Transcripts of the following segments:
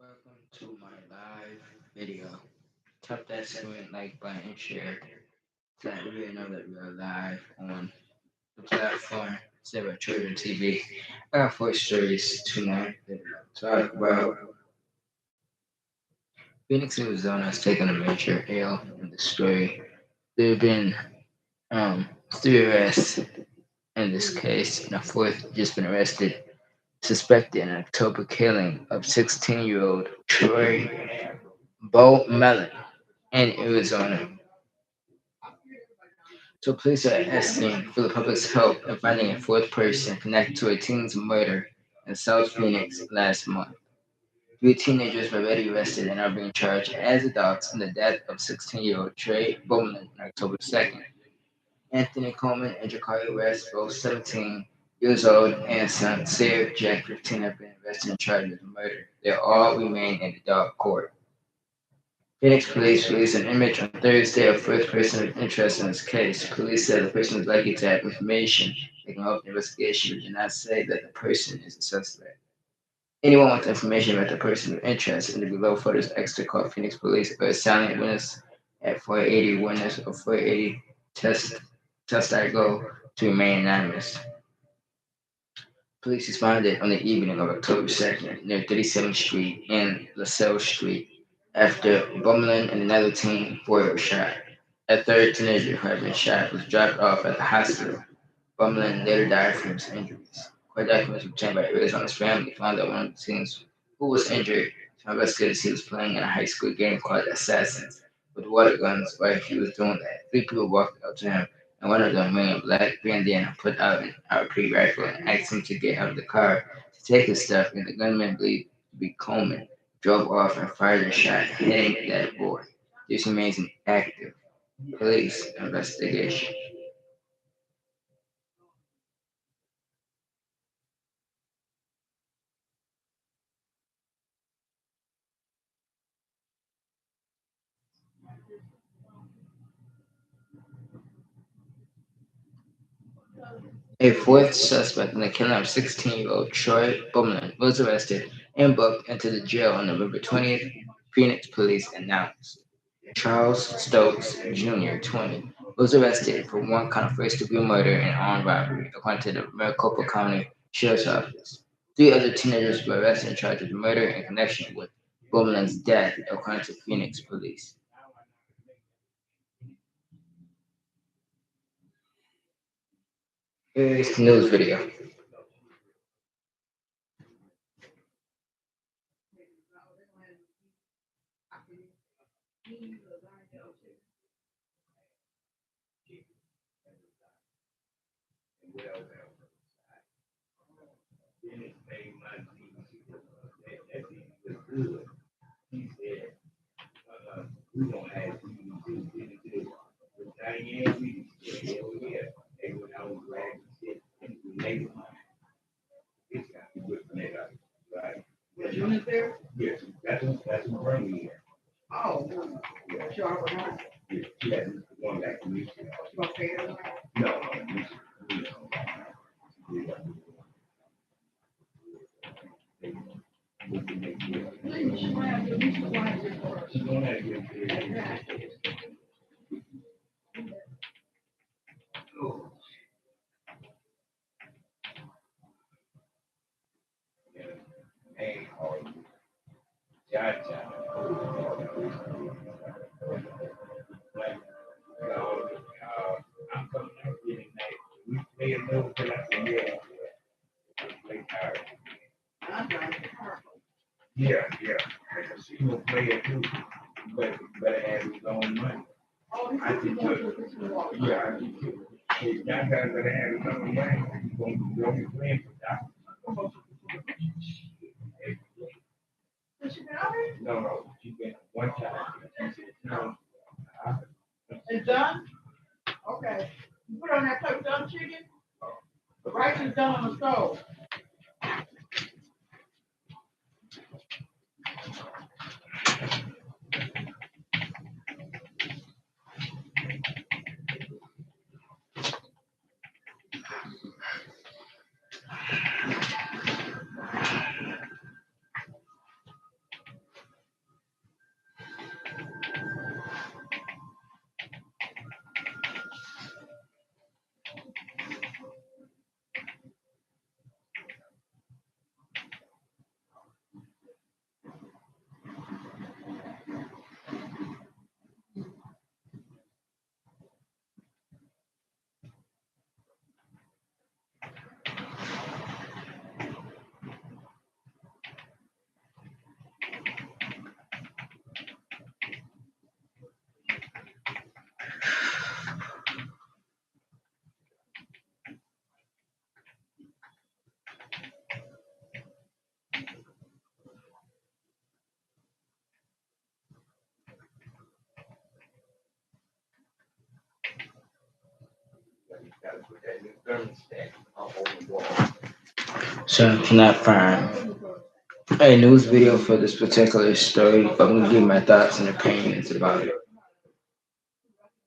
Welcome to my live video. Tap that screen like button and share to let everybody know that we are live on the platform Zero Children TV. I got four stories tonight that we'll talk about. Phoenix, Arizona has taken a major L in the story. There have been three arrests in this case, and a fourth just been arrested, suspected in an October killing of 16-year-old Troy BOMELYN in Arizona. So police are asking for the public's help in finding a fourth person connected to a teen's murder in South Phoenix last month. Three teenagers were already arrested and are being charged as adults in the death of 16-year-old Trey Bowman on October 2nd. Anthony Coleman and Jakari West, both 17 years old, and son Sarah Jack, 15, have been arrested and charged with murder. They all remain in adult court. Phoenix police released an image on Thursday of first person of interest in this case. Police said the person is likely to have information that can help the investigation, but did not say that the person is a suspect. Anyone with information about the person of interest in the below photos extra call Phoenix police or a silent witness at 480 witness or 480 test I go to remain anonymous. Police responded on the evening of October 2nd near 37th Street and LaSalle Street after BOMELYN and another teen boy were shot. A third teenager who had been shot was dropped off at the hospital. BOMELYN later died from his injuries. Court documents obtained by Arizona's family found that one of the teens who was injured told investigators he was playing in a high school game called Assassins with water guns while he was doing that. Three people walked up to him, and one of them, wearing a black bandana, put out an RP rifle and asked him to get out of the car to take his stuff, and the gunman, believed to be Coleman, drove off and fired a shot, hitting that boy. This remains an active police investigation. A fourth suspect in the killing of 16-year-old Troy Bowman was arrested and booked into the jail on November 20th, Phoenix police announced. Charles Stokes Jr., 20, was arrested for one count of first-degree murder and armed robbery, according to the Maricopa County Sheriff's Office. Three other teenagers were arrested and charged with murder in connection with Bowman's death, according to Phoenix police. Here is the news video. So I cannot find a news video for this particular story, but I'm gonna give my thoughts and opinions about it.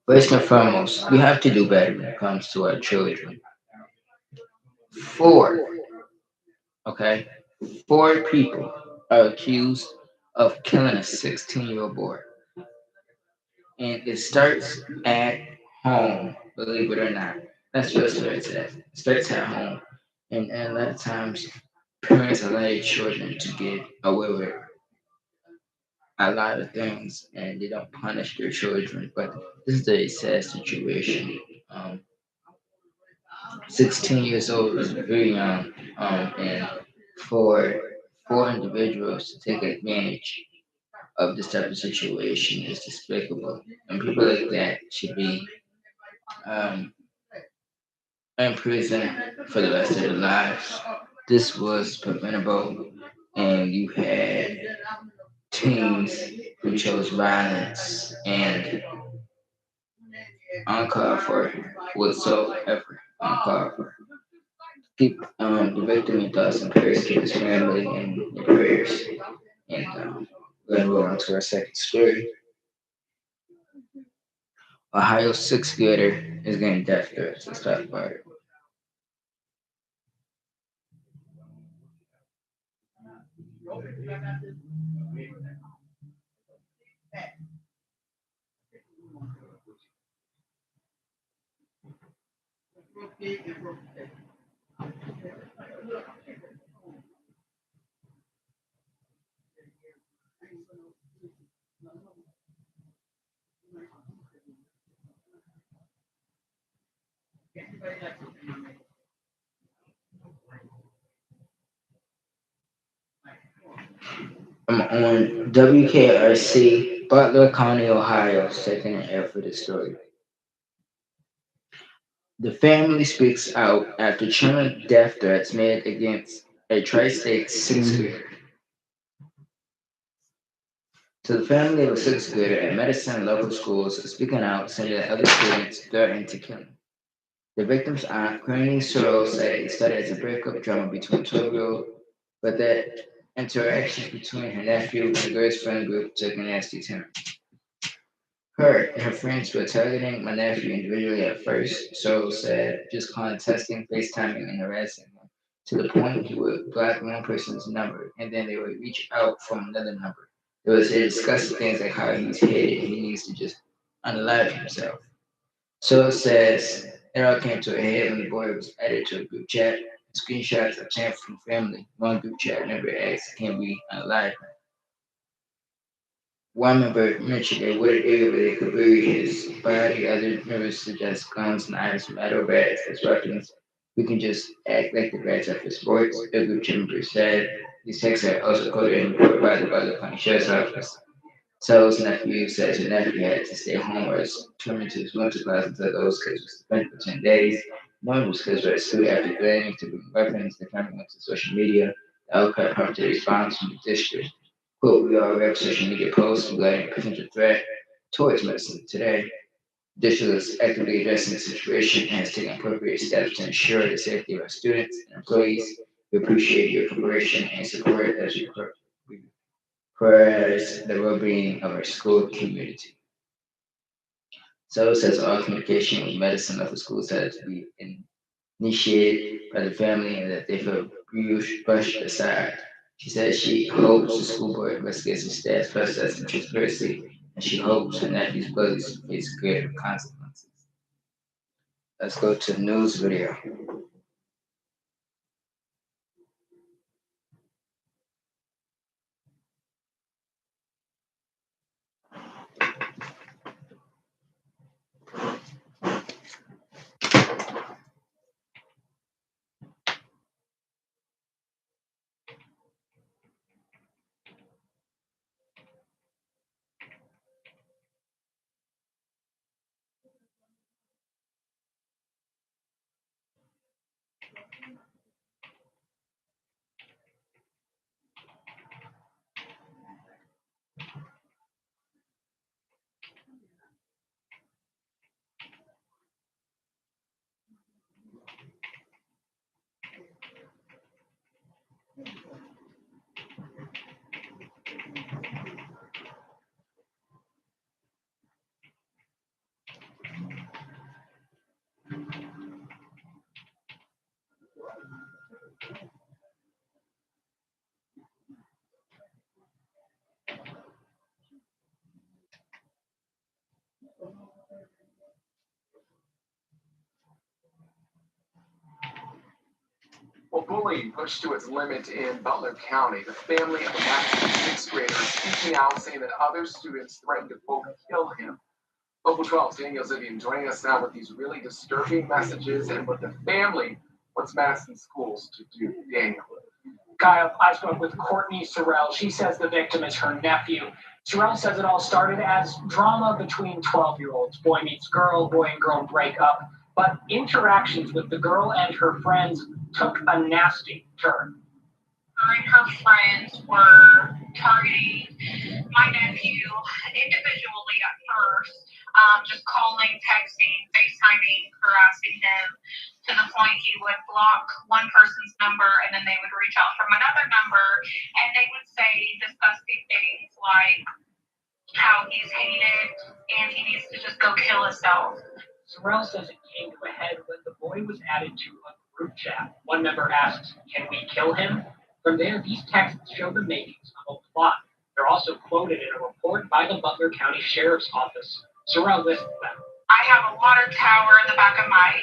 First and foremost, we have to do better when it comes to our children. Four, okay, four people are accused of killing a 16-year-old boy, and it starts at home. Believe it or not, that's just where it's at. It starts at home, and a lot of times parents allow their children to get away with a lot of things, and they don't punish their children. But this is a sad situation. 16 years old is very young, and for individuals to take advantage of this type of situation is despicable. And people like that should be um, in prison for the rest of their lives. This was preventable, and you had teens who chose violence and uncalled for whatsoever uncalled for. Keep the victim in thoughts and prayers, keep his family in your prayers. And we're going to move on to our second story. Ohio sixth grader is getting death threats. Let's talk about it. I'm on WKRC, Butler County, Ohio, second and air for this story. The family speaks out after chilling death threats made against a tri-state sixth grader. So the family of a sixth grader at Medicine local schools is speaking out, saying that other students threatened to kill him. The victim's aunt, Granny Searle, said it started as a breakup drama between 12-year-old, but that interactions between her nephew and the girl's friend group took a nasty turn. Her and her friends were targeting my nephew individually at first, Searle said, just calling, texting, FaceTiming, and harassing him, to the point he would block one person's number, and then they would reach out from another number. They would say disgusting things like how he's hated and he needs to just unalive himself. So it says it all came to a head when the boy was added to a group chat. Screenshots obtained from family. One group chat member asked, "Can we unalive him?" One member mentioned a wooded area where they could bury his body. Other members suggest guns, knives, metal bats as weapons. We can just act like the bats are for sports. A group chat member said. These texts are also coded and reported by the Butler County Sheriff's Office. Tells nephew says her nephew had to stay home or was determined to his winter class until those kids were suspended for 10 days. None of those kids were at school after threatening to bring weapons. The family went to social media. The outcry prompted a response from the district. Quote, we all read social media posts regarding a potential threat towards medicine today. The district is actively addressing the situation and has taken appropriate steps to ensure the safety of our students and employees. We appreciate your cooperation and support as we prioritize the well-being of our school community. So it says all communication with medicine of the schools has to be initiated by the family and that they feel brushed aside. She said she hopes the school board investigates the staff's process and transparency, and she hopes her nephew's bullies face greater consequences. Let's go to the news video. Well, bullying pushed to its limit in Butler County. The family of a Madison sixth grader is speaking out, saying that other students threatened to, quote, kill him. Local 12's Daniel Zivian joining us now with these really disturbing messages and what the family wants Madison schools to do. Daniel. Kyle, I spoke with Courtney Sorrell. She says the victim is her nephew. Sorrell says it all started as drama between 12-year-olds. Boy meets girl, boy and girl break up. But interactions with the girl and her friends took a nasty turn. Her and her friends were targeting my nephew individually at first, just calling, texting, FaceTiming, harassing him to the point he would block one person's number and then they would reach out from another number and they would say disgusting things like how he's hated and he needs to just go kill himself. Sorrell says it came to a head when the boy was added to a group chat. One member asked, "Can we kill him?" From there, these texts show the makings of a plot. They're also quoted in a report by the Butler County Sheriff's Office. Sorrell lists them. I have a water tower in the back of my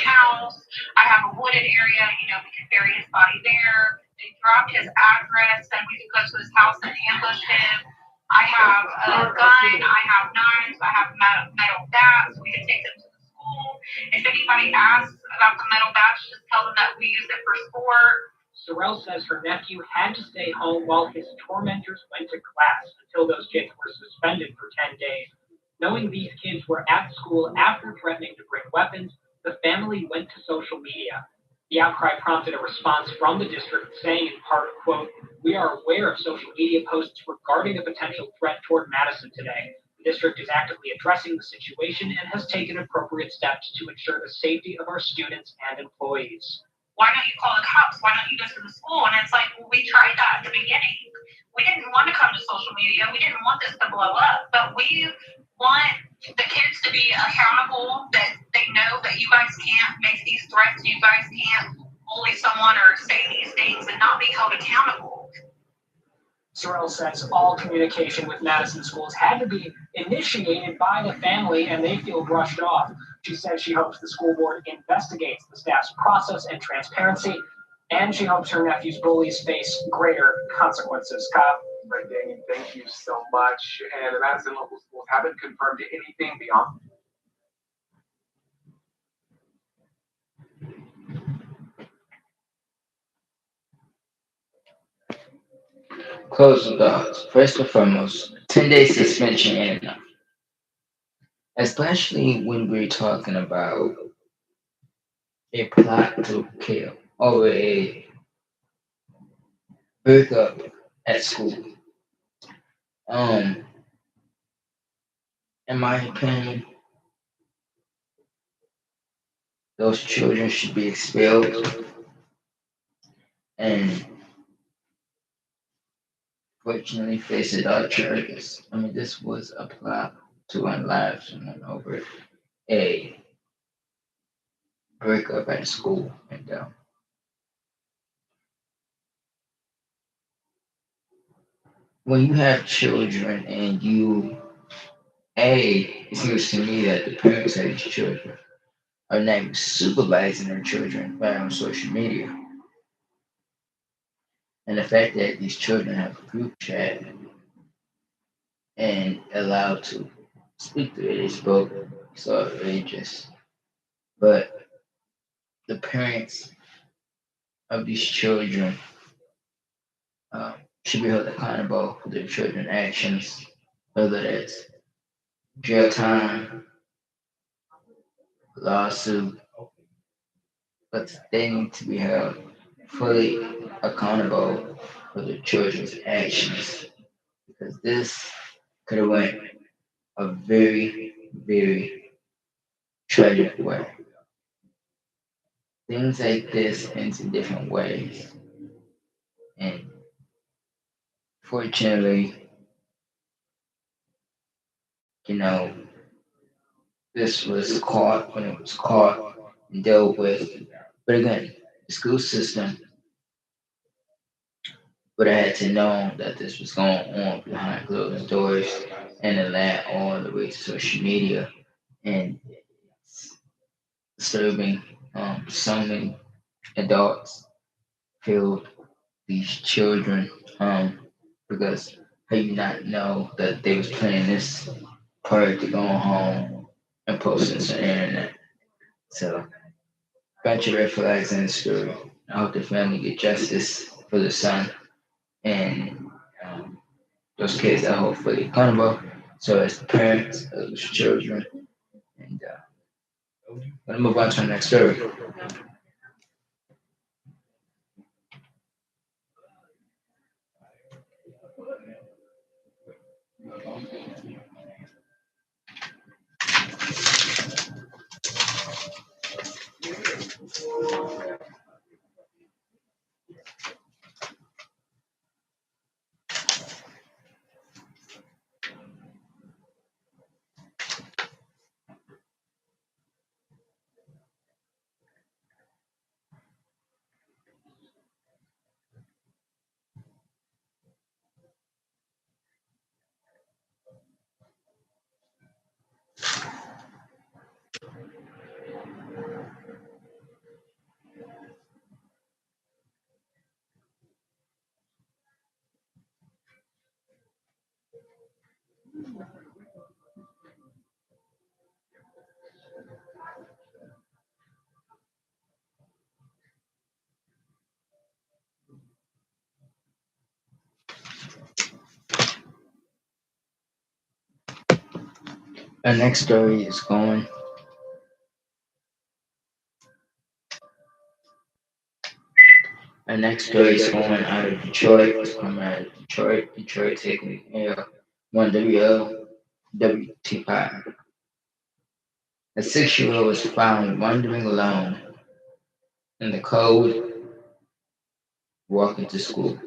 house. I have a wooded area, we could bury his body there. They dropped his address and we could go to his house and ambush him. I have a gun, I have knives, I have metal bats. We could take them to the school. If anybody asks about the metal bats, just tell them that we use it for sport. Sorrell says her nephew had to stay home while his tormentors went to class until those kids were suspended for 10 days. Knowing these kids were at school after threatening to bring weapons, the family went to social media. The outcry prompted a response from the district saying in part, quote, "We are aware of social media posts regarding a potential threat toward Madison today. The district is actively addressing the situation and has taken appropriate steps to ensure the safety of our students and employees." Why don't you call the cops? Why don't you go to the school? And it's like, well, we tried that at the beginning. We didn't want to come to social media. We didn't want this to blow up. But we want the kids to be accountable, that they know that you guys can't make these threats. You guys can't bully someone or say these things and not be held accountable. Sorrell says all communication with Madison schools had to be initiated by the family and they feel brushed off. She says she hopes the school board investigates the staff's process and transparency, and she hopes her nephew's bullies face greater consequences. Kyle? Right, Daniel, thank you so much. And the Madison local schools haven't confirmed anything beyond. Closing thoughts. First and foremost, 10-day suspension ain't enough. Especially when we're talking about a plot to kill or a breakup at school. Um, in my opinion, those children should be expelled and fortunately face adult charges. I mean, this was a plot to unalive someone over a breakup at school. And when you have children and it seems to me that the parents of these children are not even supervising their children right on social media. And the fact that these children have a group chat and allowed to speak to it is both so outrageous. But the parents of these children um, should be held accountable for their children's actions, whether that's jail time, lawsuit, but they need to be held fully accountable for their children's actions because this could have went a very, very tragic way. Things like this ends in different ways, and fortunately, you know, this was caught when it was caught and dealt with. But again, The school system would have had to know that this was going on behind closed doors and allowed all the way to social media and disturbing so many adults feel these children because how you not know that they was planning this prior to going home and posting to the internet. So bunch of red flags in the story. I hope the family get justice for the son and um, those kids are hopefully accountable. So as parents of those children, and let's move on to the next story. Our next story is going. Our next story is going out of Detroit. It's coming out of Detroit. Detroit taking one WLWT5. A 6-year-old was found wandering alone in the cold, walking to school.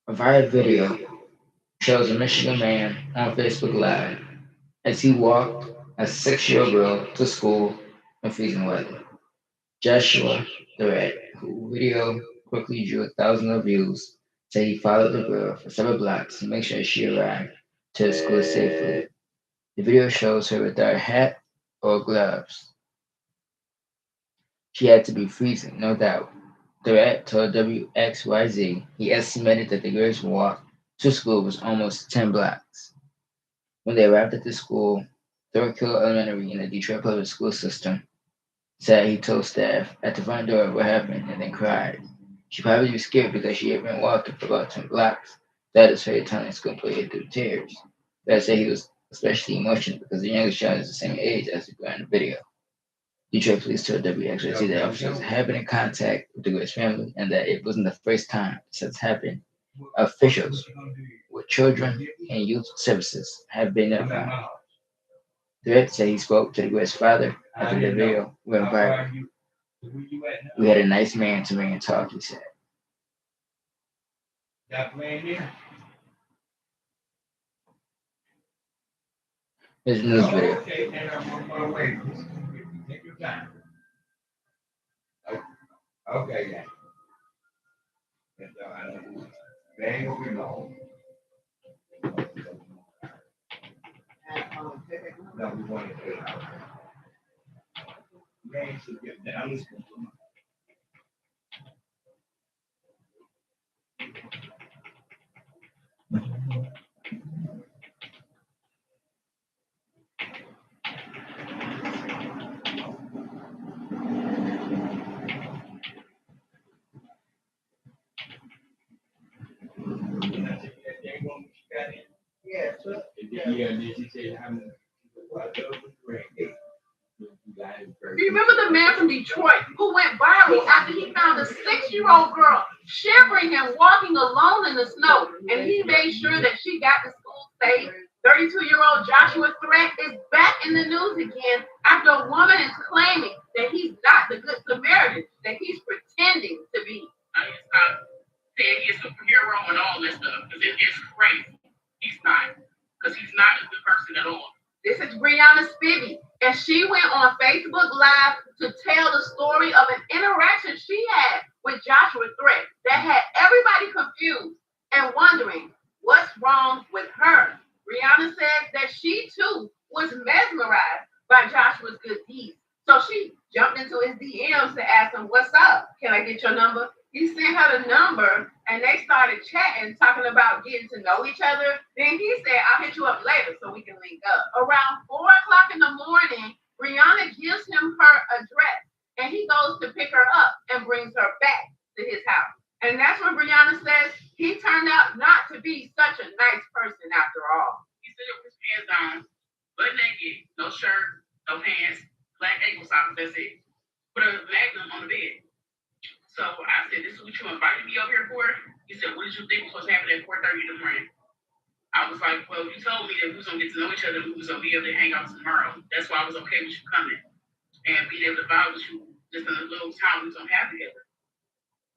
A viral video shows a Michigan man on Facebook Live as he walked a 6-year-old girl to school in freezing weather. Joshua, the rat, who video quickly drew thousands of views, said he followed the girl for several blocks to make sure she arrived to the school safely. The video shows her without a hat or gloves. She had to be freezing, no doubt. The rat told WXYZ he estimated that the girl's walk to school was almost 10 blocks. When they arrived at the school, Thorkill Elementary in the Detroit public school system, said he told staff at the front door what happened and then cried. She probably was scared because she had been walking for about 10 blocks. That is her telling school employee through tears. Dad said he was especially emotional because the youngest child is the same age as the girl in the video. Detroit police told WXYZ that officers had been in contact with the girl's family and that it wasn't the first time this has happened. Officials with children and youth services have been notified. The vet said he spoke to the girl's father after the video went viral. We had a nice man to man talk, he said. Here's a news video. Do you remember the man from Detroit who went viral after he found a 6-year-old girl shivering and walking alone in the snow, and he made sure that she got to school safe? 32-year-old Joshua Threat is back in the news again after a woman is claiming that he's not the good Samaritan that he's pretending to be. Stop saying he's a superhero and all this stuff because it is crazy. He's not, because he's not a good person at all. This is Brianna Spivey, and she went on Facebook Live to DMs to ask him, what's up? Can I get your number? He sent her the number and they started chatting, talking about getting to know each other. Then he said, I'll hit you up later so we can link up. Around 4 o'clock in the morning, Brianna gives him her address and he goes to pick her up and brings her back to his house. And that's when Brianna says he turned out not to be such a nice person after all. He stood up with his pants down, butt naked, no shirt, no pants, black ankle socks, that's it. Put a magnum on the bed. So I said, this is what you invited me over here for? He said, what did you think was supposed to happen at 4:30 in the morning? I was like, well, you told me that we was going to get to know each other and we was going to be able to hang out tomorrow. That's why I was okay with you coming and being able to vibe with you just in a little time we was going to have together.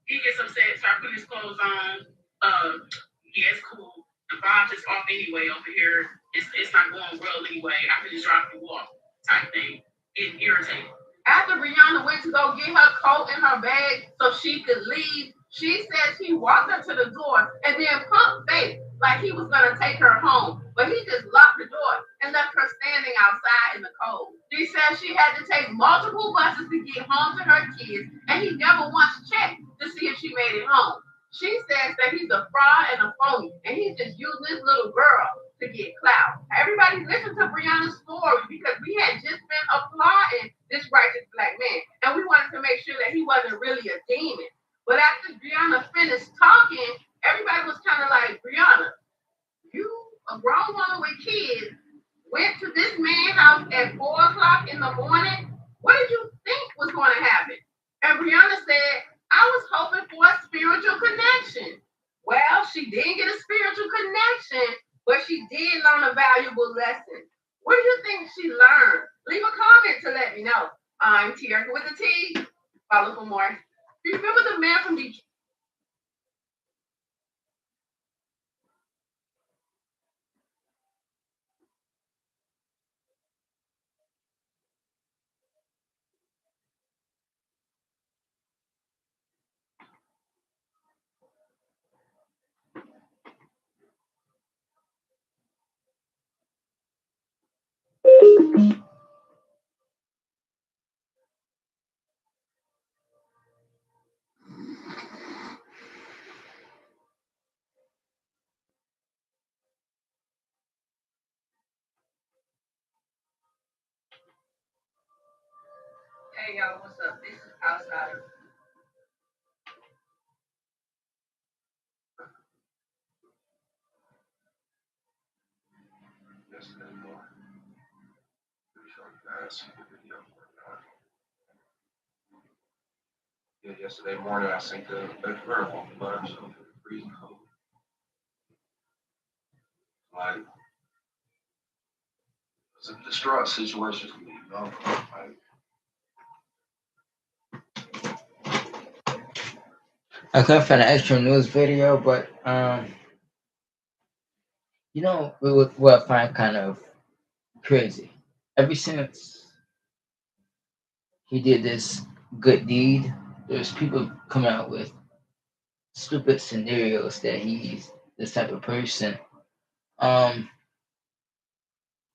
He gets upset, start putting his clothes on. Yeah, it's cool. The vibe's just off anyway over here. It's not going well anyway. I could just drop you off type thing. It irritating. After Brianna went to go get her coat and her bag so she could leave, she says he walked her to the door and then pumped fake like he was going to take her home. But he just locked the door and left her standing outside in the cold. She says she had to take multiple buses to get home to her kids, and he never once checked to see if she made it home. She says that he's a fraud and a phony, and he's just using this little girl to get clout. Everybody listened to Brianna's story because we had just been applauding this righteous black man, and we wanted to make sure that he wasn't really a demon. But after Brianna finished talking, everybody was kind of like, Brianna, you, a grown woman with kids, went to this man's house at 4 o'clock in the morning. What did you think was going to happen? And Brianna said, I was hoping for a spiritual connection. Well, she didn't get a spiritual connection, but she did learn a valuable lesson. What do you think she learned? Leave a comment to let me know. I'm Tierica with a T. Follow for more. Remember the man from Detroit? Hey y'all, what's up? This is Outsider. Yesterday morning, pretty sure you guys see the video. Yeah, yesterday morning I seen the verb on the lunch of the freezing cold. Like, it's a distraught situation for me, you know? Like, I couldn't find an extra news video, but what I find kind of crazy. Ever since he did this good deed, there's people coming out with stupid scenarios that he's this type of person. Um,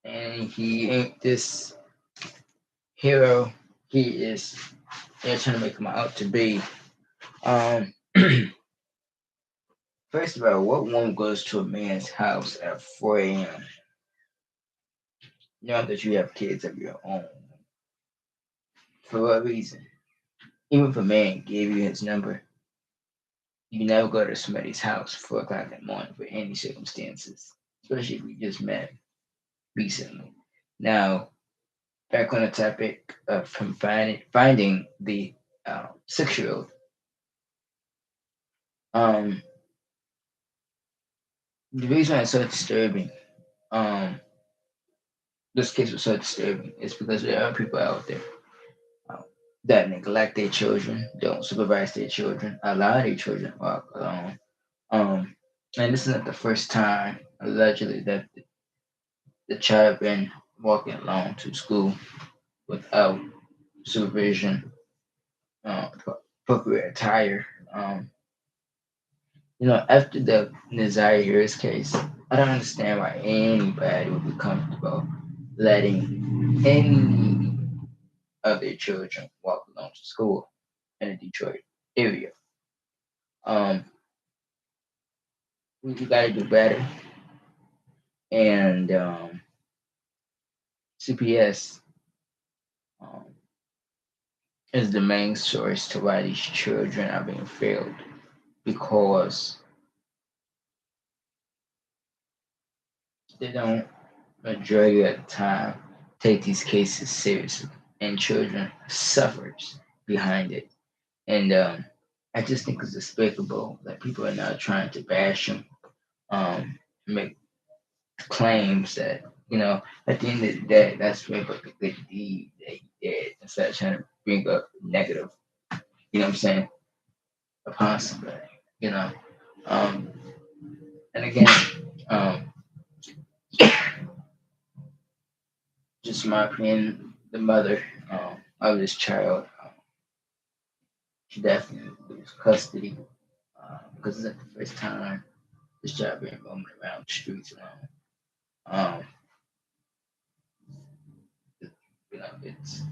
and he ain't this hero he is. They're trying to make him out to be. Um, First of all, what woman goes to a man's house at 4 a.m. Now that you have kids of your own? For what reason? Even if a man gave you his number, you never go to somebody's house 4 o'clock in the morning for any circumstances, especially if we just met recently. Now, back on the topic of him finding the 6-year-old. The reason it's so disturbing, this case was so disturbing, is because there are people out there that neglect their children, don't supervise their children, allow their children to walk alone. And this isn't the first time, allegedly, that the child been walking alone to school without supervision, appropriate attire. After the Nazari Harris case, I don't understand why anybody would be comfortable letting any of their children walk alone belongs to school in the Detroit area. Um, we got to do better, and CPS um, is the main source to why these children are being failed because they don't majority of the time take these cases seriously, and children suffers behind it. And I just think it's despicable that people are now trying to bash them, make claims that at the end of the day, that's rape a good deed that he did instead of trying to bring up negative, what I'm saying, upon somebody, you know. Um, and again, um, just my opinion, the mother of this child, she definitely lose custody because it's not the first time this child being roaming around the streets alone. Um, it's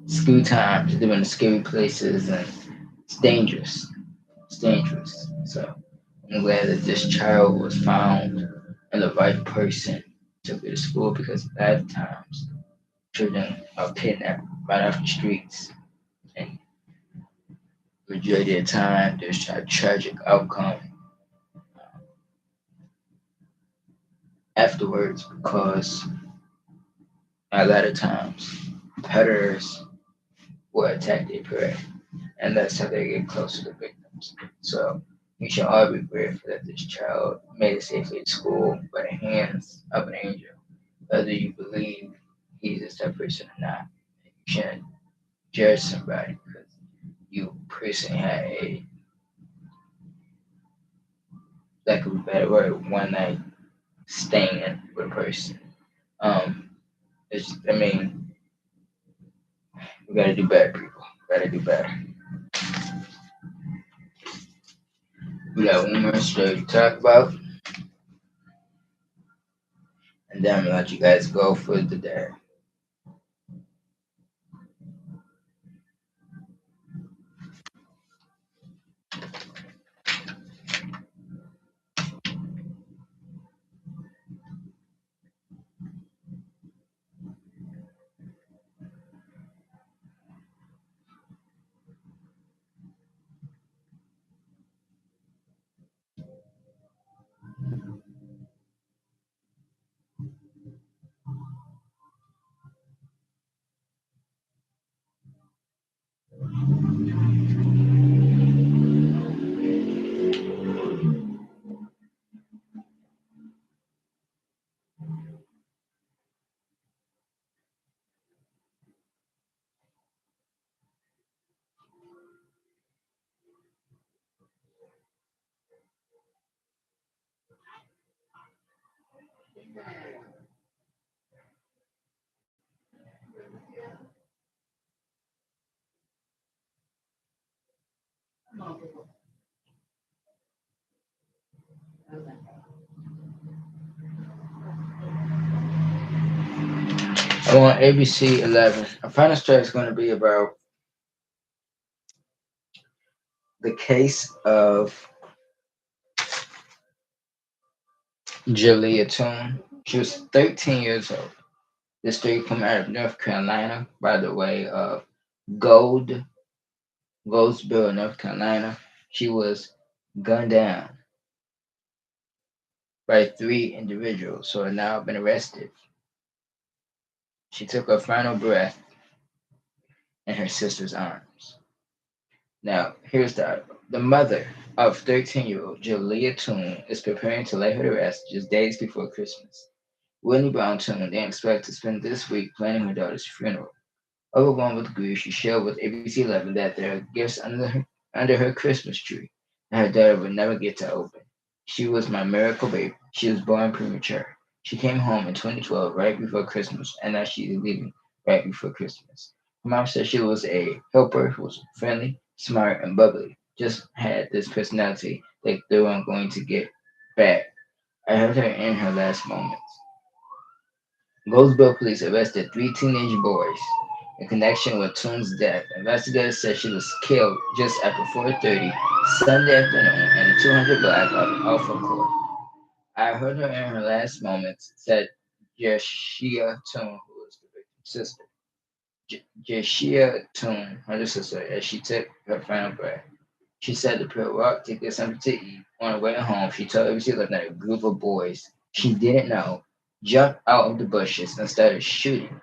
school times, they're in scary places, and it's dangerous. It's dangerous. So I'm glad that this child was found and the right person took her to school because a lot of times children are kidnapped right off the streets, and majority of the time there's a tragic outcome afterwards because a lot of times predators will attack their prey, and that's how they get close to the victims. So we should all be grateful that this child made it safely to school by the hands of an angel, whether you believe he's a type person or not. You shouldn't judge somebody because you personally had a, that could be better word, one night stand with a person. Um, I mean, we gotta do better, people. We gotta do better. We got one more story to talk about, and then I'm gonna let you guys go for the day. On ABC 11, our final story is going to be about the case of Jaleeyah Tune. She was 13 years old. This story came out of North Carolina by the way of Gold, Goldsboro, North Carolina. She was gunned down by three individuals who have now been arrested. She took her final breath in her sister's arms. Now, here's the article. The mother of 13-year-old Jaleeyah Tune is preparing to lay her to rest just days before Christmas. Whitney Brown Tune then expects to spend this week planning her daughter's funeral. Overwhelmed with grief, she shared with ABC 11 that there are gifts under her Christmas tree that her daughter would never get to open. She was my miracle baby. She was born premature. She came home in 2012, right before Christmas, and now she's leaving right before Christmas. Her mom said she was a helper who was friendly, smart, and bubbly. Just had this personality that they weren't going to get back. I heard her in her last moments. Goldsboro police arrested three teenage boys in connection with Tune's death. Investigators said she was killed just after 4:30 Sunday afternoon in the 200 block of Alpha Court. I heard her in her last moments, said Jaleeyah Tune, who was the victim's sister. Jaleeyah Tune, her sister, as she took her final breath. She said the prayer walk to get something to eat. On her way home, she told everyone she looked at a group of boys she didn't know jumped out of the bushes and started shooting.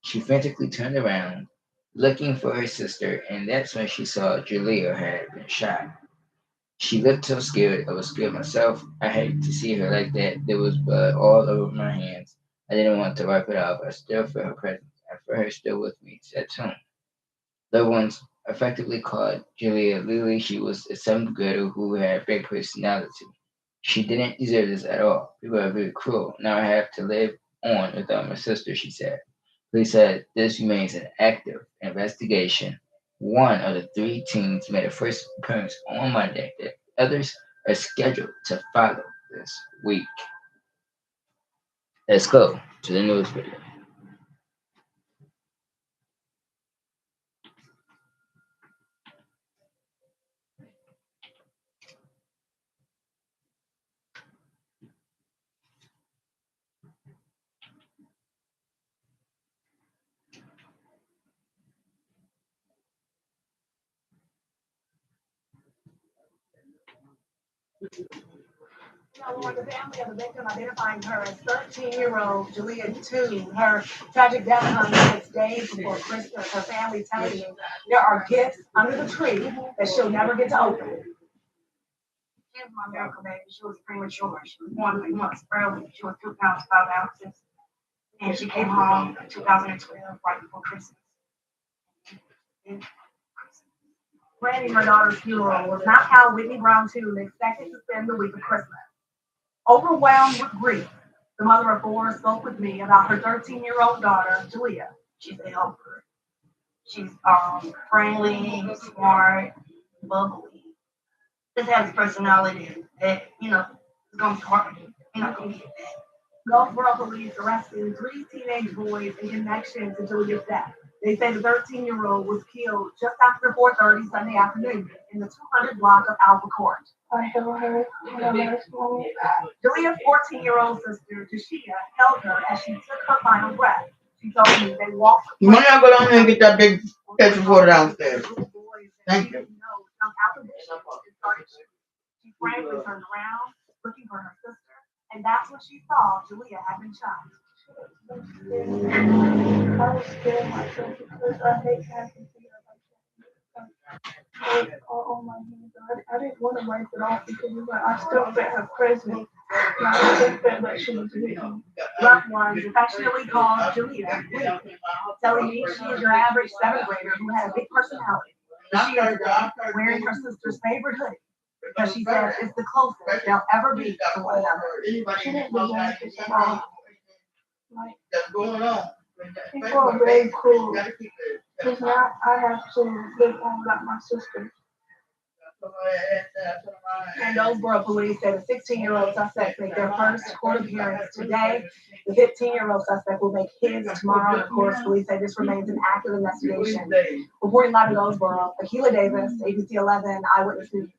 She frantically turned around, looking for her sister, and that's when she saw Jaleeyah had been shot. She looked so scared. I was scared myself. I hated to see her like that. There was blood all over my hands. I didn't want to wipe it off. I still felt her presence. I felt her still with me, said Tune. Loved ones effectively called Julia Lily. She was a seventh grader who had a big personality. She didn't deserve this at all. People are very cruel. Now I have to live on without my sister, she said. Police said this remains an active investigation. One of the three teens made a first appearance on Monday. The others are scheduled to follow this week. Let's go to the news video. The family of the victim identifying her as 13-year-old Jaleeyah Tune. Her tragic death comes 6 days before Christmas. Her family telling me there are gifts under the tree that she'll never get to open. She was my miracle baby. She was premature. She was born 3 months early. She was 2 pounds 5 ounces, and she came home in 2012, right before Christmas. Planning her daughter's funeral was not how Whitney Brown Tune expected to spend the week of Christmas. Overwhelmed with grief, the mother of four spoke with me about her 13-year-old daughter, Jaleeyah. She's a helper. She's friendly, smart, bubbly. Just has a personality that, is going to be hard. You're not going to get that. Goldsboro police arrested 3 teenage boys in connection to Jaleeyah's death. They say the 13-year-old was killed just after 4:30 Sunday afternoon in the 200 block of Alpha Court. I held her when I last moment. Jaleeyah's 14-year-old sister, Jaleeyah, held her as she took her final breath. She told me they walked. You might not go down there and get that big pitcher of water downstairs. Thank you. She frantically turned around, looking for her sister, and that's when she saw Jaleeyah had been shot. I was scared myself because I hate having to on my hands. I didn't want to wipe it off because I still felt her presence. And I still felt like she was with me. Loved ones affectionately called Jaleeyah, telling me she is your average seventh grader who had a big personality. She is wearing her sister's favorite hoodie because she says it's the closest they'll ever be to one another. She didn't deserve this at all. That's going on. People are very cruel. Because now I have to live on without my sister. And Owensboro police say the 16-year-old suspect made their first court appearance today. The 15-year-old suspect will make his tomorrow. And of course, police say this remains an active investigation. Reporting live in Owensboro, Akila Davis, ABC 11 Eyewitness News.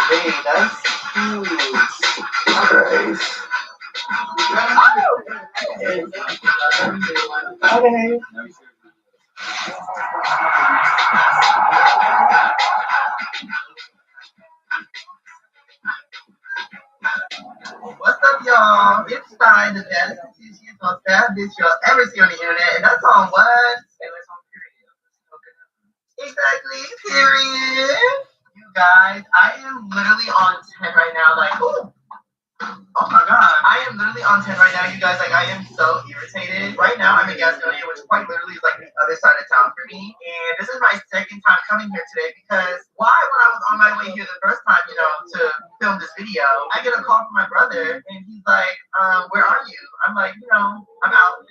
Hey, that's huge. Okay. What's up, y'all? It's Stein, the baddest beautician on staff bitch y'all ever see on the internet, and that's on what? It's on period. Exactly, period. You guys, I am literally on 10 right now, like, ooh. Oh my god, I am literally on 10 right now, you guys. Like, I am so irritated. Right now, I'm in Gastonia, which quite literally is like the other side of town for me. And this is my second time coming here today because why, when I was on my way here the first time, to film this video, I get a call from my brother and he's like, where are you? I'm like, I'm out,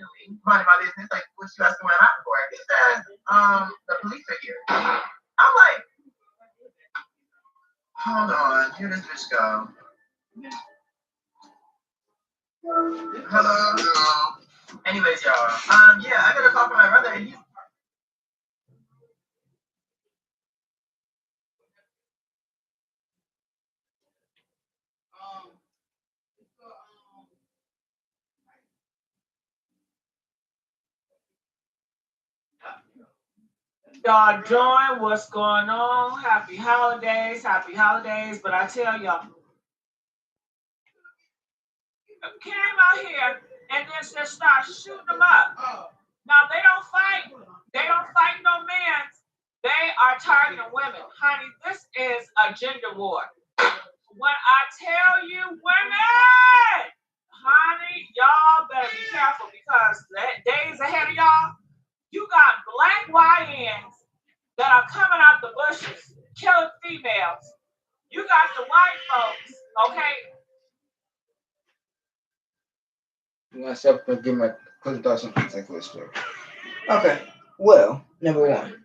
minding my business. Like, what you asking where I'm at for? He says, the police are here. I'm like, Hold on, here does this go? Hello. Anyways, y'all. Yeah, I got a call from my brother, and he's Y'all doing? What's going on? Happy holidays, happy holidays. But I tell y'all, came out here and then just start shooting them up. Now they don't fight. They don't fight no men. They are targeting women. Honey, this is a gender war. When I tell you women, honey, y'all better be careful because the days ahead of y'all, you got black YNs that are coming out the bushes, killing females. You got the white folks, okay? Myself to give my closing thoughts on this particular story. Okay. Well, number one,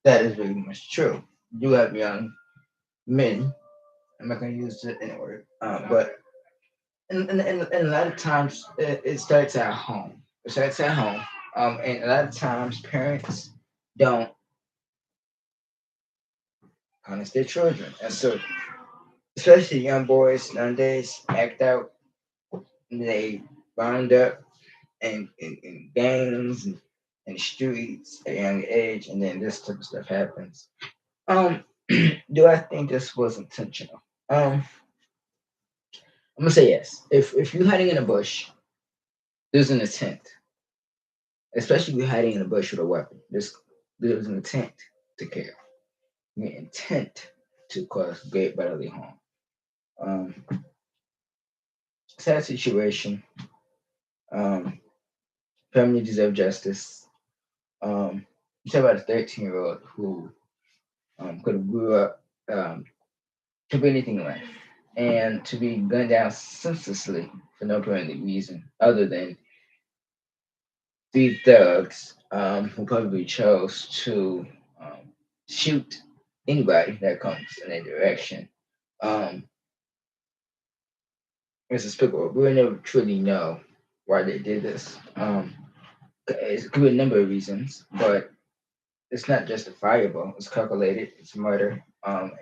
that is very much true. You have young men. I'm not gonna use the N word, but and a lot of times it starts at home. It starts at home, and a lot of times parents don't punish their children, and so especially young boys nowadays act out. They wound up in gangs and the streets at a young age, and then this type of stuff happens. Um, do I think this was intentional? I'm gonna say yes. If you're hiding in a bush, there's an intent. Especially if you're hiding in a bush with a weapon. There's an intent to kill. An intent to cause great bodily harm. Um, sad situation. Um, family deserve justice. You talk about a 13-year-old who could have grew up to be anything in life, and to be gunned down senselessly for no apparent reason other than three thugs who probably chose to shoot anybody that comes in their direction. Um, it's despicable. We'll never truly know why they did this. It could be a number of reasons, but it's not justifiable. It's calculated. It's murder. And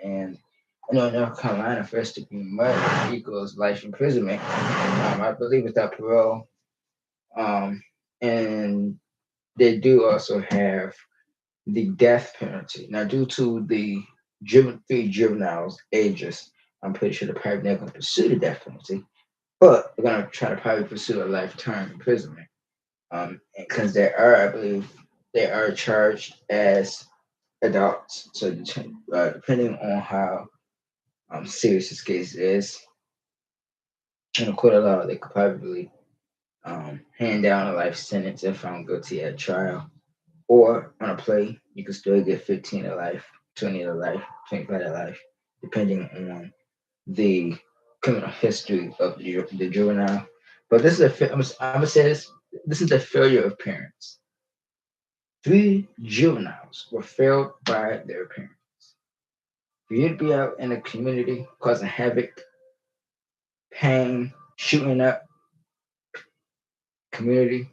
in North Carolina, first degree murder equals life imprisonment. I believe without parole. And they do also have the death penalty. Now, due to the three juveniles' ages, I'm pretty sure they're probably not going to pursue the death penalty, but they're going to try to probably pursue a life term imprisonment. Because I believe, they are charged as adults. So, depending on how serious this case is, in a court of law, they could probably hand down a life sentence if found guilty at trial. Or on a play, you can still get 15 to life, 20 to life, 25 to life, depending on the criminal history of the juvenile. But this is I'm gonna say this. This is a failure of parents. Three juveniles were failed by their parents. For you to be out in the community causing havoc, pain, shooting up community,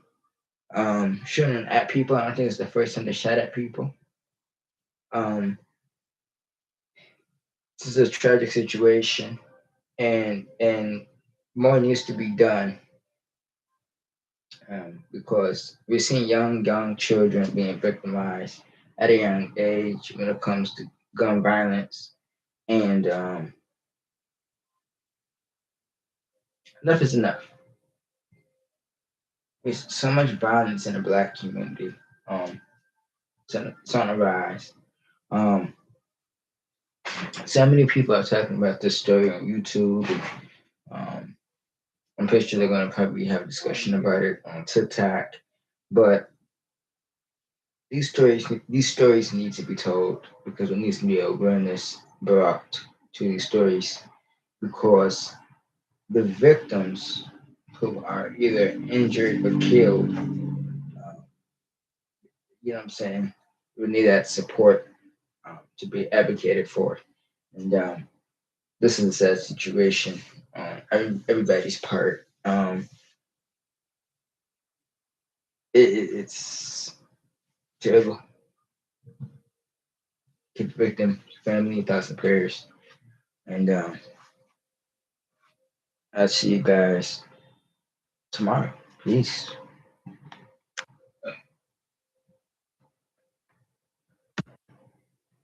shooting at people. I don't think it's the first time they shot at people. Um, this is a tragic situation, and more needs to be done, because we're seeing young children being victimized at a young age when it comes to gun violence, and enough is enough. There's so much violence in the black community. Um, it's on the rise. Um, so many people are talking about this story on YouTube. And, I'm pretty sure they're going to probably have a discussion about it on TikTok. But these stories need to be told, because there needs to be awareness brought to these stories, because the victims who are either injured or killed, you know what I'm saying, we need that support to be advocated for. And this is a sad situation on everybody's part. It's terrible. Keep the victim, family, thoughts and prayers. And I'll see you guys tomorrow. Peace.